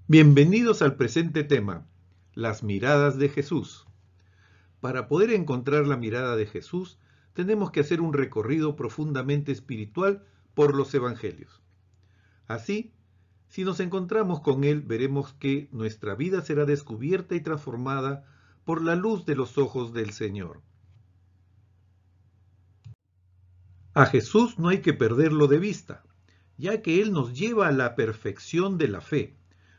Bienvenidos al presente tema, las miradas de Jesús. Para poder encontrar la mirada de Jesús, tenemos que hacer un recorrido profundamente espiritual por los evangelios. Así, si nos encontramos con Él, veremos que nuestra vida será descubierta y transformada por la luz de los ojos del Señor. A Jesús no hay que perderlo de vista, ya que Él nos lleva a la perfección de la fe,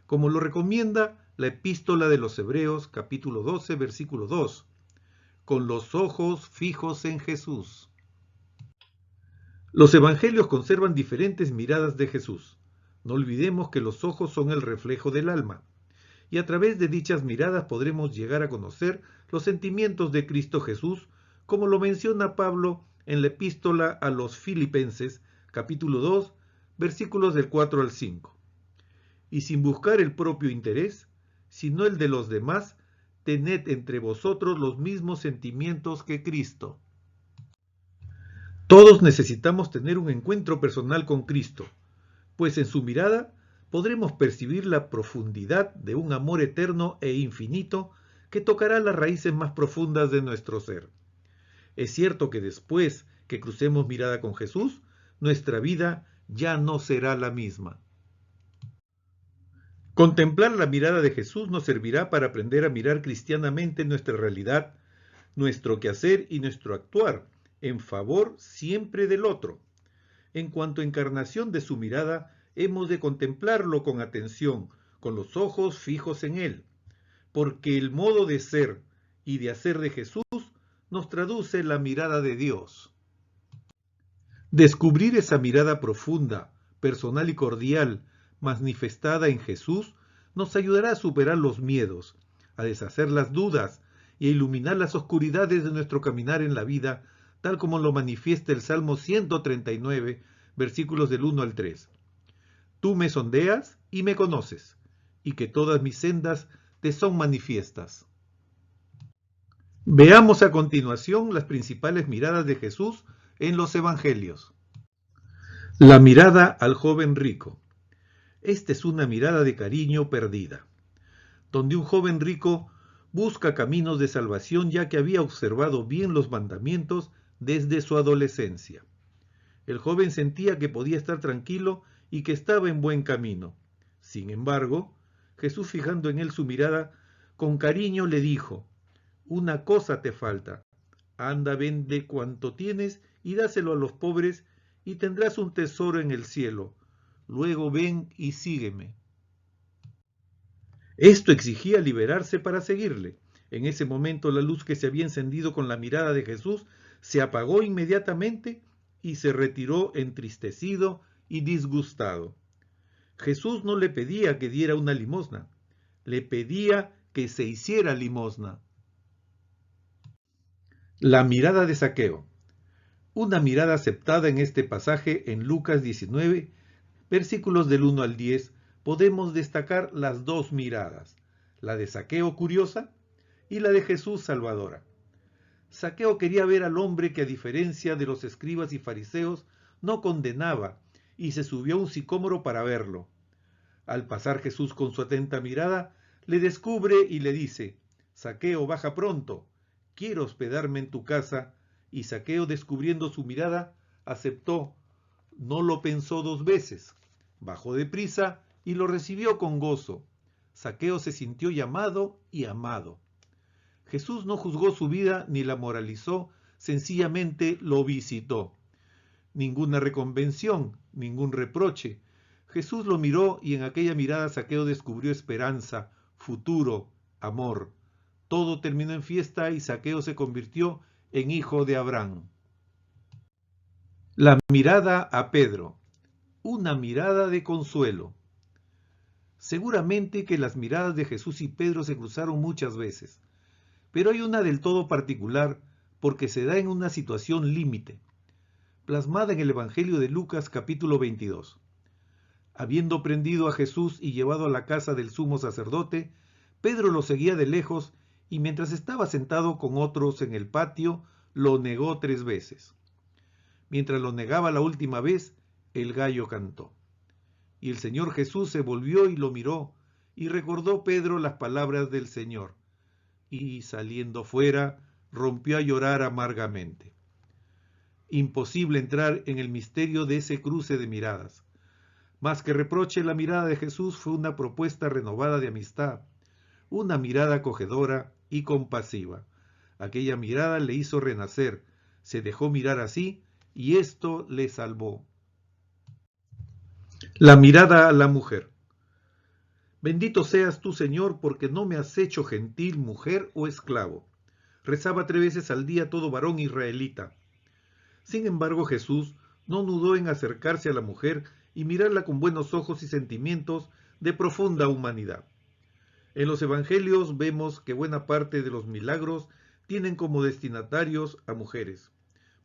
como lo recomienda la Epístola de los Hebreos, capítulo 12, versículo 2, con los ojos fijos en Jesús. Los evangelios conservan diferentes miradas de Jesús. No olvidemos que los ojos son el reflejo del alma, y a través de dichas miradas podremos llegar a conocer los sentimientos de Cristo Jesús, como lo menciona Pablo en la Epístola a los Filipenses, capítulo 2, versículos del 4 al 5. Y sin buscar el propio interés, sino el de los demás, tened entre vosotros los mismos sentimientos que Cristo. Todos necesitamos tener un encuentro personal con Cristo, pues en su mirada podremos percibir la profundidad de un amor eterno e infinito que tocará las raíces más profundas de nuestro ser. Es cierto que después que crucemos mirada con Jesús, nuestra vida ya no será la misma. Contemplar la mirada de Jesús nos servirá para aprender a mirar cristianamente nuestra realidad, nuestro quehacer y nuestro actuar, en favor siempre del otro. En cuanto a encarnación de su mirada, hemos de contemplarlo con atención, con los ojos fijos en Él, porque el modo de ser y de hacer de Jesús nos traduce la mirada de Dios. Descubrir esa mirada profunda, personal y cordial, manifestada en Jesús, nos ayudará a superar los miedos, a deshacer las dudas y a iluminar las oscuridades de nuestro caminar en la vida, tal como lo manifiesta el Salmo 139, versículos del 1 al 3. Tú me sondeas y me conoces, y que todas mis sendas te son manifiestas. Veamos a continuación las principales miradas de Jesús en los evangelios. La mirada al joven rico. Esta es una mirada de cariño perdida, donde un joven rico busca caminos de salvación ya que había observado bien los mandamientos desde su adolescencia. El joven sentía que podía estar tranquilo y que estaba en buen camino. Sin embargo, Jesús, fijando en él su mirada, con cariño le dijo: una cosa te falta, anda, vende cuanto tienes y dáselo a los pobres y tendrás un tesoro en el cielo. Luego ven y sígueme. Esto exigía liberarse para seguirle. En ese momento la luz que se había encendido con la mirada de Jesús se apagó inmediatamente y se retiró entristecido y disgustado. Jesús no le pedía que diera una limosna, le pedía que se hiciera limosna. La mirada de Zaqueo. Una mirada aceptada en este pasaje en Lucas 19, versículos del 1 al 10, podemos destacar las dos miradas, la de Zaqueo curiosa y la de Jesús salvadora. Zaqueo quería ver al hombre que, a diferencia de los escribas y fariseos, no condenaba, y se subió a un sicómoro para verlo. Al pasar Jesús con su atenta mirada, le descubre y le dice: Zaqueo, baja pronto, quiero hospedarme en tu casa. Y Zaqueo, descubriendo su mirada, aceptó, no lo pensó dos veces, bajó deprisa y lo recibió con gozo. Zaqueo se sintió llamado y amado. Jesús no juzgó su vida ni la moralizó, sencillamente lo visitó. Ninguna reconvención, ningún reproche. Jesús lo miró y en aquella mirada Zaqueo descubrió esperanza, futuro, amor. Todo terminó en fiesta y Zaqueo se convirtió en hijo de Abraham. La mirada a Pedro. Una mirada de consuelo. Seguramente que las miradas de Jesús y Pedro se cruzaron muchas veces, pero hay una del todo particular porque se da en una situación límite, plasmada en el Evangelio de Lucas capítulo 22. Habiendo prendido a Jesús y llevado a la casa del sumo sacerdote, Pedro lo seguía de lejos y mientras estaba sentado con otros en el patio, lo negó 3 veces. Mientras lo negaba la última vez, el gallo cantó. Y el Señor Jesús se volvió y lo miró, y recordó Pedro las palabras del Señor, y saliendo fuera, rompió a llorar amargamente. Imposible entrar en el misterio de ese cruce de miradas. Más que reproche, la mirada de Jesús fue una propuesta renovada de amistad, una mirada acogedora y compasiva. Aquella mirada le hizo renacer, se dejó mirar así, y esto le salvó. La mirada a la mujer. Bendito seas tú, Señor, porque no me has hecho gentil, mujer o esclavo. Rezaba 3 veces al día todo varón israelita. Sin embargo, Jesús no dudó en acercarse a la mujer y mirarla con buenos ojos y sentimientos de profunda humanidad. En los evangelios vemos que buena parte de los milagros tienen como destinatarios a mujeres.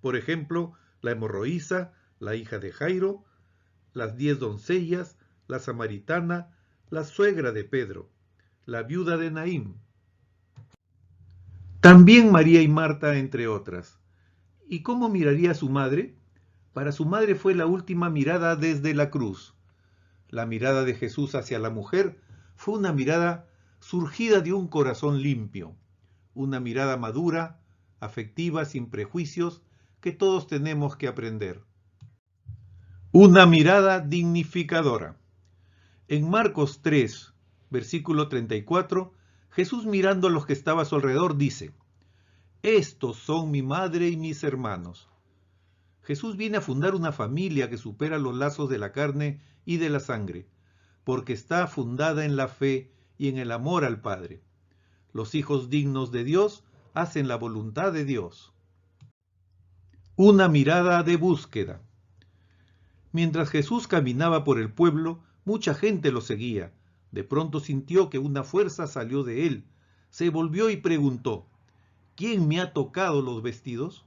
Por ejemplo, la hemorroísa, la hija de Jairo, las 10 doncellas, la samaritana, la suegra de Pedro, la viuda de Naín. También María y Marta, entre otras. ¿Y cómo miraría a su madre? Para su madre fue la última mirada desde la cruz. La mirada de Jesús hacia la mujer fue una mirada surgida de un corazón limpio, una mirada madura, afectiva, sin prejuicios, que todos tenemos que aprender. Una mirada dignificadora. En Marcos 3, versículo 34, Jesús, mirando a los que estaban a su alrededor, dice: estos son mi madre y mis hermanos. Jesús viene a fundar una familia que supera los lazos de la carne y de la sangre, porque está fundada en la fe y en el amor al Padre. Los hijos dignos de Dios hacen la voluntad de Dios. Una mirada de búsqueda. Mientras Jesús caminaba por el pueblo, mucha gente lo seguía. De pronto sintió que una fuerza salió de él. Se volvió y preguntó: ¿quién me ha tocado los vestidos?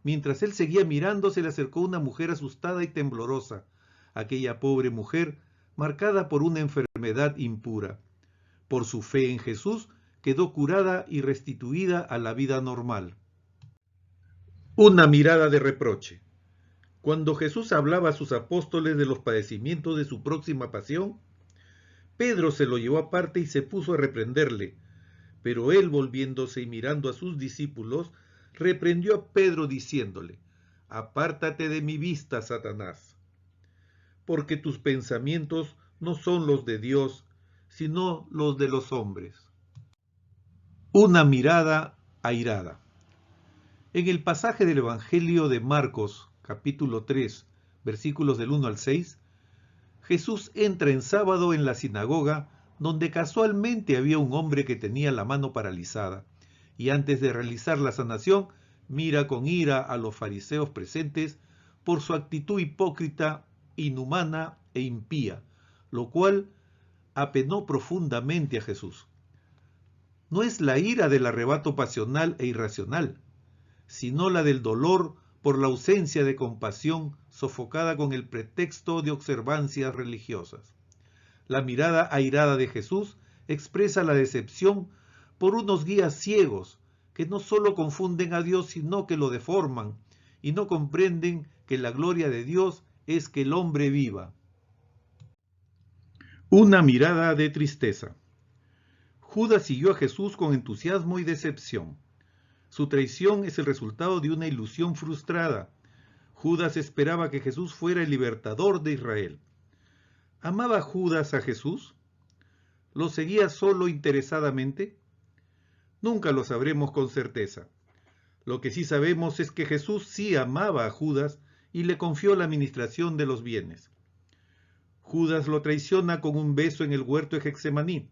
Mientras él seguía mirando, se le acercó una mujer asustada y temblorosa. Aquella pobre mujer, marcada por una enfermedad impura. Por su fe en Jesús, quedó curada y restituida a la vida normal. Una mirada de reproche. Cuando Jesús hablaba a sus apóstoles de los padecimientos de su próxima pasión, Pedro se lo llevó aparte y se puso a reprenderle. Pero él, volviéndose y mirando a sus discípulos, reprendió a Pedro diciéndole: apártate de mi vista, Satanás, porque tus pensamientos no son los de Dios, sino los de los hombres. Una mirada airada. En el pasaje del Evangelio de Marcos, capítulo 3, versículos del 1 al 6, Jesús entra en sábado en la sinagoga, donde casualmente había un hombre que tenía la mano paralizada, y antes de realizar la sanación, mira con ira a los fariseos presentes por su actitud hipócrita, inhumana e impía, lo cual apenó profundamente a Jesús. No es la ira del arrebato pasional e irracional, sino la del dolor por la ausencia de compasión sofocada con el pretexto de observancias religiosas. La mirada airada de Jesús expresa la decepción por unos guías ciegos que no solo confunden a Dios, sino que lo deforman y no comprenden que la gloria de Dios es que el hombre viva. Una mirada de tristeza. Judas siguió a Jesús con entusiasmo y decepción. Su traición es el resultado de una ilusión frustrada. Judas esperaba que Jesús fuera el libertador de Israel. ¿Amaba Judas a Jesús? ¿Lo seguía solo interesadamente? Nunca lo sabremos con certeza. Lo que sí sabemos es que Jesús sí amaba a Judas y le confió la administración de los bienes. Judas lo traiciona con un beso en el huerto de Getsemaní.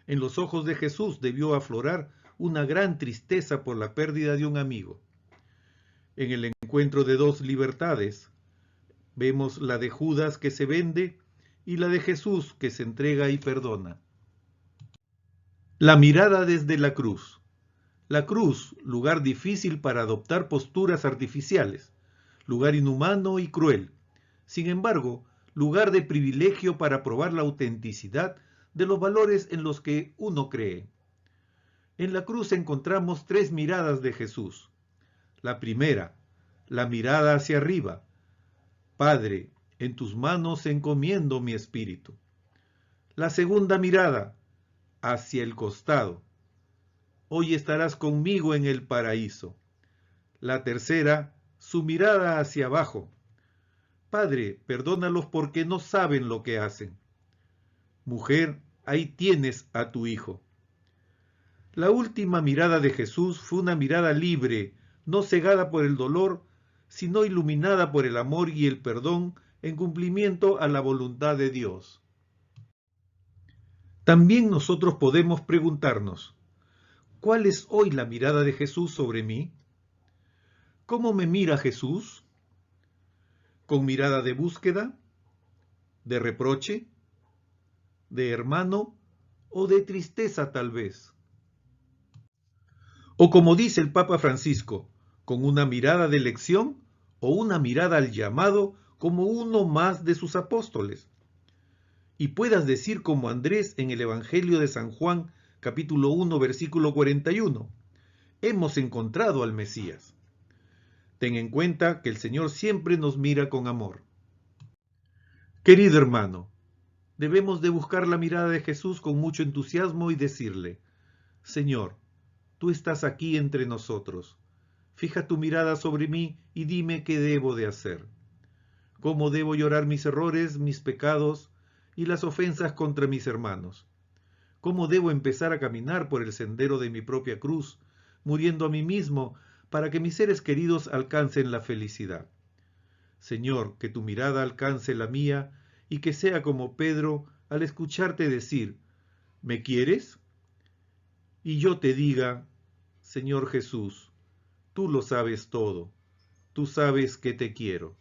En los ojos de Jesús debió aflorar una gran tristeza por la pérdida de un amigo. En el encuentro de dos libertades, vemos la de Judas que se vende y la de Jesús que se entrega y perdona. La mirada desde la cruz. La cruz, lugar difícil para adoptar posturas artificiales, lugar inhumano y cruel. Sin embargo, lugar de privilegio para probar la autenticidad de los valores en los que uno cree. En la cruz encontramos 3 miradas de Jesús. La primera, la mirada hacia arriba. Padre, en tus manos encomiendo mi espíritu. La segunda mirada, hacia el costado. Hoy estarás conmigo en el paraíso. La tercera, su mirada hacia abajo. Padre, perdónalos porque no saben lo que hacen. Mujer, ahí tienes a tu hijo. La última mirada de Jesús fue una mirada libre, no cegada por el dolor, sino iluminada por el amor y el perdón en cumplimiento a la voluntad de Dios. También nosotros podemos preguntarnos, ¿cuál es hoy la mirada de Jesús sobre mí? ¿Cómo me mira Jesús? ¿Con mirada de búsqueda, de reproche, de hermano o de tristeza tal vez? O como dice el Papa Francisco, con una mirada de elección o una mirada al llamado como uno más de sus apóstoles. Y puedas decir como Andrés en el Evangelio de San Juan, capítulo 1, versículo 41, hemos encontrado al Mesías. Ten en cuenta que el Señor siempre nos mira con amor. Querido hermano, debemos de buscar la mirada de Jesús con mucho entusiasmo y decirle, Señor, tú estás aquí entre nosotros. Fija tu mirada sobre mí y dime qué debo de hacer. ¿Cómo debo llorar mis errores, mis pecados y las ofensas contra mis hermanos? ¿Cómo debo empezar a caminar por el sendero de mi propia cruz, muriendo a mí mismo para que mis seres queridos alcancen la felicidad? Señor, que tu mirada alcance la mía y que sea como Pedro al escucharte decir, ¿me quieres? Y yo te diga, Señor Jesús, tú lo sabes todo, tú sabes que te quiero.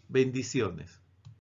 Bendiciones.